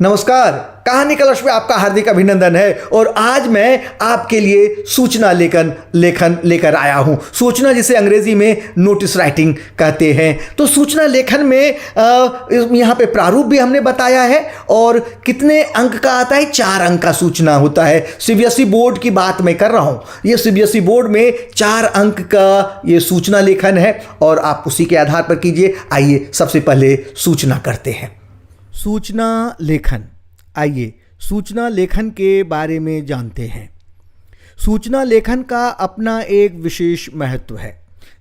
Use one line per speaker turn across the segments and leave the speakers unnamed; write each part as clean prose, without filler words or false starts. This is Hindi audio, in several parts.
नमस्कार, कहानी कलश में आपका हार्दिक अभिनंदन है। और आज मैं आपके लिए सूचना लेखन लेकर आया हूं। सूचना जिसे अंग्रेजी में नोटिस राइटिंग कहते हैं। तो सूचना लेखन में यहाँ पे प्रारूप भी हमने बताया है और कितने अंक का आता है, 4 अंक का सूचना होता है। सीबीएसई बोर्ड की बात मैं कर रहा हूँ। ये सीबीएसई बोर्ड में 4 अंक का ये सूचना लेखन है और आप उसी के आधार पर कीजिए। आइए सबसे पहले सूचना करते हैं। सूचना लेखन। आइए सूचना लेखन के बारे में जानते हैं। सूचना लेखन का अपना एक विशेष महत्व है।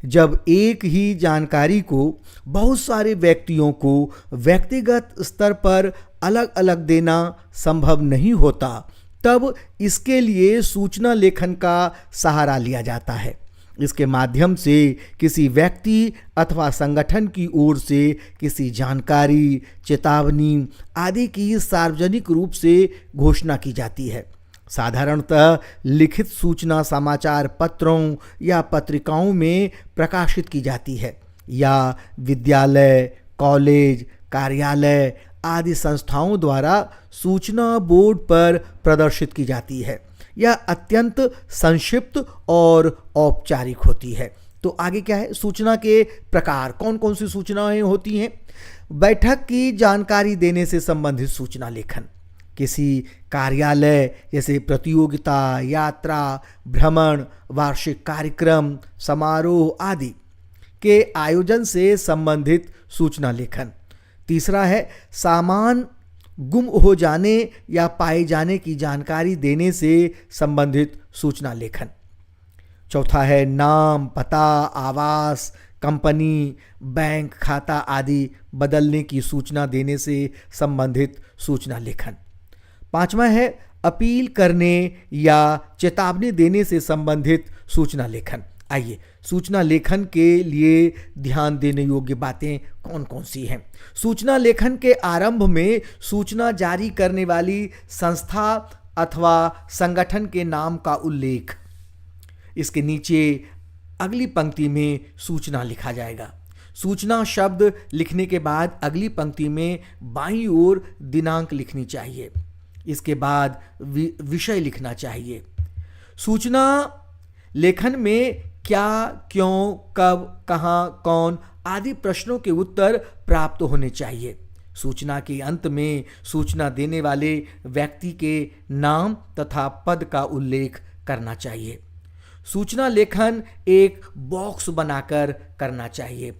जब एक ही जानकारी को बहुत सारे व्यक्तियों को व्यक्तिगत स्तर पर अलग अलग देना संभव नहीं होता, तब इसके लिए सूचना लेखन का सहारा लिया जाता है। इसके माध्यम से किसी व्यक्ति अथवा संगठन की ओर से किसी जानकारी, चेतावनी आदि की सार्वजनिक रूप से घोषणा की जाती है। साधारणतः लिखित सूचना समाचार पत्रों या पत्रिकाओं में प्रकाशित की जाती है या विद्यालय, कॉलेज, कार्यालय आदि संस्थाओं द्वारा सूचना बोर्ड पर प्रदर्शित की जाती है। यह अत्यंत संक्षिप्त और औपचारिक होती है। तो आगे क्या है, सूचना के प्रकार कौन कौन सी सूचनाएं होती हैं। बैठक की जानकारी देने से संबंधित सूचना लेखन, किसी कार्यालय जैसे प्रतियोगिता, यात्रा, भ्रमण, वार्षिक कार्यक्रम, समारोह आदि के आयोजन से संबंधित सूचना लेखन। तीसरा है सामान गुम हो जाने या पाए जाने की जानकारी देने से संबंधित सूचना लेखन। चौथा है नाम, पता, आवास, कंपनी, बैंक खाता आदि बदलने की सूचना देने से संबंधित सूचना लेखन। पांचवा है अपील करने या चेतावनी देने से संबंधित सूचना लेखन। आइए सूचना लेखन के लिए ध्यान देने योग्य बातें कौन कौन सी हैं। सूचना लेखन के आरंभ में सूचना जारी करने वाली संस्था अथवा संगठन के नाम का उल्लेख, इसके नीचे अगली पंक्ति में सूचना लिखा जाएगा। सूचना शब्द लिखने के बाद अगली पंक्ति में बाईं ओर दिनांक लिखनी चाहिए। इसके बाद विषय लिखना चाहिए। सूचना लेखन में क्या, क्यों, कब, कहाँ, कौन आदि प्रश्नों के उत्तर प्राप्त होने चाहिए। सूचना के अंत में सूचना देने वाले व्यक्ति के नाम तथा पद का उल्लेख करना चाहिए। सूचना लेखन एक बॉक्स बनाकर करना चाहिए।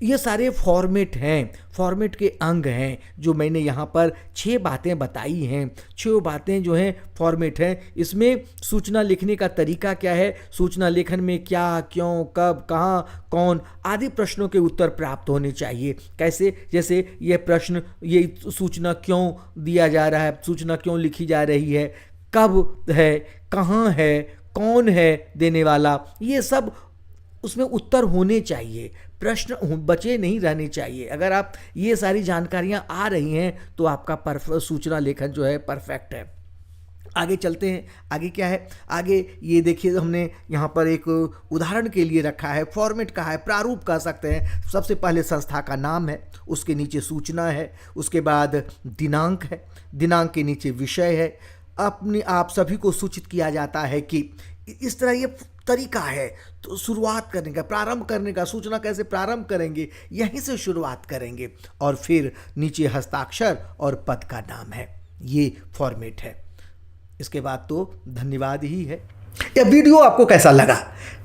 ये सारे फॉर्मेट हैं, फॉर्मेट के अंग हैं जो मैंने यहाँ पर 6 बातें बताई हैं। 6 बातें जो हैं फॉर्मेट हैं। इसमें सूचना लिखने का तरीका क्या है, सूचना लेखन में क्या, क्यों, कब, कहाँ, कौन आदि प्रश्नों के उत्तर प्राप्त होने चाहिए। कैसे, जैसे ये प्रश्न, ये सूचना क्यों दिया जा रहा है, सूचना क्यों लिखी जा रही है, कब है, कहाँ है, कौन है देने वाला, ये सब उसमें उत्तर होने चाहिए। प्रश्न बचे नहीं रहने चाहिए। अगर आप ये सारी जानकारियां आ रही हैं तो आपका सूचना लेखन जो है परफेक्ट है। आगे चलते हैं। आगे क्या है, आगे ये देखिए, हमने यहाँ पर एक उदाहरण के लिए रखा है। फॉर्मेट का है, प्रारूप कह सकते हैं। सबसे पहले संस्था का नाम है, उसके नीचे सूचना है, उसके बाद दिनांक है, दिनांक के नीचे विषय है। आप सभी को सूचित किया जाता है कि इस तरह ये तरीका है तो शुरुआत करने का, प्रारंभ करने का, सूचना कैसे प्रारंभ करेंगे यहीं से शुरुआत करेंगे। और फिर नीचे हस्ताक्षर और पद का नाम है। ये फॉर्मेट है। इसके बाद तो धन्यवाद ही है। यह वीडियो आपको कैसा लगा?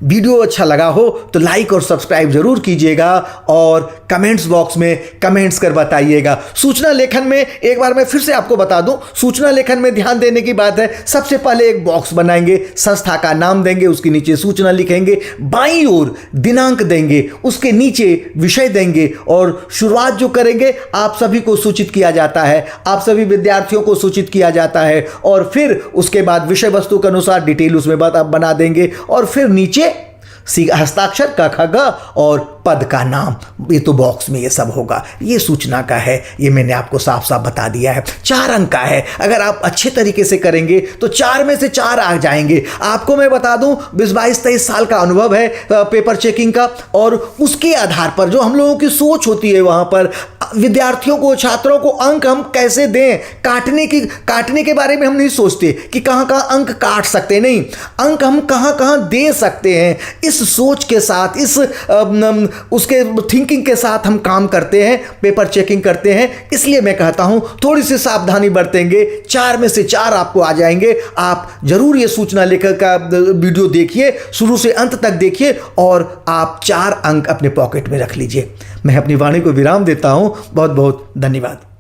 वीडियो अच्छा लगा हो तो लाइक और सब्सक्राइब जरूर कीजिएगा और कमेंट्स बॉक्स में कमेंट्स कर बताइएगा। सूचना लेखन में एक बार मैं फिर से आपको बता दूं, सूचना लेखन में ध्यान देने की बात है। सबसे पहले एक बॉक्स बनाएंगे, संस्था का नाम देंगे, उसके नीचे सूचना लिखेंगे, बाईं ओर दिनांक देंगे, उसके नीचे विषय देंगे और शुरुआत जो करेंगे आप सभी को सूचित किया जाता है, आप सभी विद्यार्थियों को सूचित किया जाता है। और फिर उसके बाद विषय वस्तु के अनुसार डिटेल उसमें बना देंगे और फिर नीचे हस्ताक्षर का खग और पद का नाम। ये तो बॉक्स में ये सब होगा। ये सूचना का है, ये मैंने आपको साफ साफ बता दिया है। 4 अंक का है। अगर आप अच्छे तरीके से करेंगे तो 4 में से 4 आ जाएंगे। आपको मैं बता दूं 22-23 साल का अनुभव है पेपर चेकिंग का, और उसके आधार पर जो हम लोगों की सोच होती है वहां पर विद्यार्थियों को, छात्रों को अंक हम कैसे दें, काटने के बारे में हम नहीं सोचते कि कहाँ कहाँ अंक काट सकते हैं। नहीं, अंक हम कहाँ कहाँ दे सकते हैं, इस सोच के साथ, इस उसके थिंकिंग के साथ हम काम करते हैं, पेपर चेकिंग करते हैं। इसलिए मैं कहता हूं थोड़ी सी सावधानी बरतेंगे, 4 में से 4 आपको आ जाएंगे। आप जरूर ये सूचना लेखन का वीडियो देखिए, शुरू से अंत तक देखिए और आप 4 अंक अपने पॉकेट में रख लीजिए। मैं अपनी वाणी को विराम देता हूं। बहुत बहुत धन्यवाद।